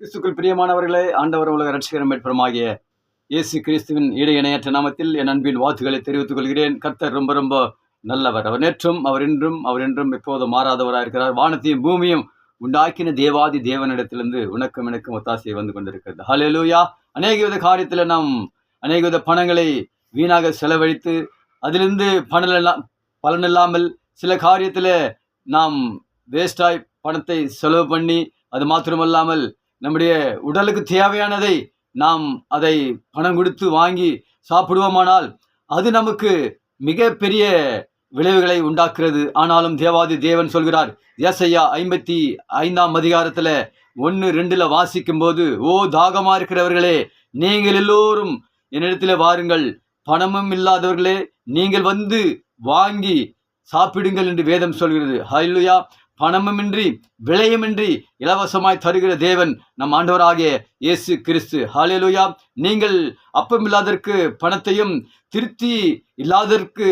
கிறிஸ்துக்குள் பிரியமானவர்களே, ஆண்டவர் உலக இரட்சகரும் மீட்பருமாகிய இயேசு கிறிஸ்துவின் ஈடு இணையற்ற நாமத்தில் என் அன்பின் வாழ்த்துக்களை தெரிவித்துக் கொள்கிறேன். கர்த்தர் ரொம்ப ரொம்ப நல்லவர். அவர் நேற்றும், அவர் என்றும் எப்போதும் மாறாதவராக இருக்கிறார். வானத்தையும் பூமியும் உண்டாக்கின தேவாதி தேவனிடத்திலிருந்து உனக்கும் எனக்கும் ஒத்தாசை வந்து கொண்டிருக்கிறது. ஹல்லேலூயா. அநேக வித காரியத்தில் நாம் அநேக வித பணங்களை வீணாக செலவழித்து அதிலிருந்து பலனில்லாமல் சில காரியத்தில் நாம் வேஸ்டாய் பணத்தை செலவு பண்ணி, அது மாத்திரமல்லாமல் நம்முடைய உடலுக்கு தேவையானதை நாம் அதை பணம் கொடுத்து வாங்கி சாப்பிடுவோமானால் அது நமக்கு மிக பெரிய விளைவுகளை உண்டாக்குறது. ஆனாலும் தேவாதி தேவன் சொல்கிறார், ஏசாயா 55ஆம் அதிகாரத்தில் 1-2 வாசிக்கும் போது, ஓ தாகமா இருக்கிறவர்களே, நீங்கள் எல்லோரும் என்னிடத்தில் வாருங்கள், பணமும் இல்லாதவர்களே நீங்கள் வந்து வாங்கி சாப்பிடுங்கள் என்று வேதம் சொல்கிறது. ஹல்லேலூயா. பணமுமின்றி விலையுமின்றி இலவசமாய் தருகிற தேவன் நம் ஆண்டவராகிய இயேசு கிறிஸ்து. ஹல்லேலூயா. நீங்கள் அப்பம் இல்லாததற்கு பணத்தையும் திருப்தி இல்லாததற்கு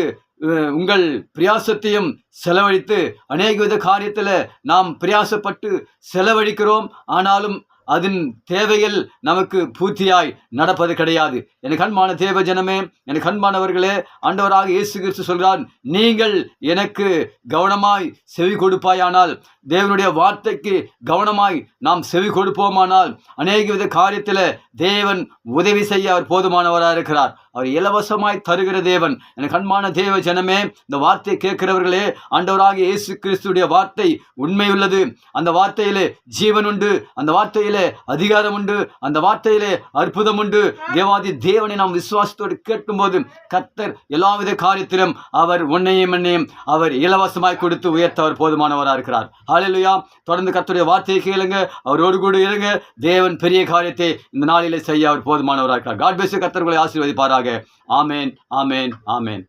உங்கள் பிரயாசத்தையும் செலவழித்து அநேக வித காரியத்தில் நாம் பிரயாசப்பட்டு செலவழிக்கிறோம். ஆனாலும் அதன் தேவைகள் நமக்கு பூர்த்தியாய் நடப்பது கிடையாது. எனக்கு அன்பான தேவ ஜனமே, எனக்கு அன்பானவர்களே, ஆண்டவராக இயேசு கிறிஸ்து சொல்கிறார், நீங்கள் எனக்கு கவனமாய் செவி கொடுப்பாயானால், தேவனுடைய வார்த்தைக்கு கவனமாய் நாம் செவி கொடுப்போமானால் அநேக வித காரியத்தில் தேவன் உதவி செய்ய அவர் போதுமானவராக இருக்கிறார். அவர் இலவசமாய் தருகிற தேவன். எனக்கு அன்பான தேவ ஜனமே, இந்த வார்த்தையை கேட்கிறவர்களே, ஆண்டவராக இயேசு கிறிஸ்துடைய வார்த்தை உண்மை உள்ளது. அந்த வார்த்தையிலே ஜீவன் உண்டு, அந்த வார்த்தையிலே அதிகாரம் உண்டு, அந்த வார்த்தையிலே அற்புதம் உண்டு. தேவாதி தேவனை நாம் விசுவாசத்தோடு கேட்கும்போது கர்த்தர் எல்லாவித காரியத்திலும் அவர் உன்னையும் என்னையும் அவர் இலவசமாய் கொடுத்து உயர்த்த அவர் போதுமானவராக இருக்கிறார். ஹல்லேலூயா. தொடர்ந்து கர்த்தருடைய வார்த்தையை கேளுங்க, அவரோடு கூட இருங்க. தேவன் பெரிய காரியத்தை இந்த நாளிலே செய்ய அவர் போதுமானவராக இருக்கிறார். God bless you. கர்த்தர் உங்களை ஆசீர்வதிப்பாராக. ஆமேன், ஆமேன், ஆமேன்.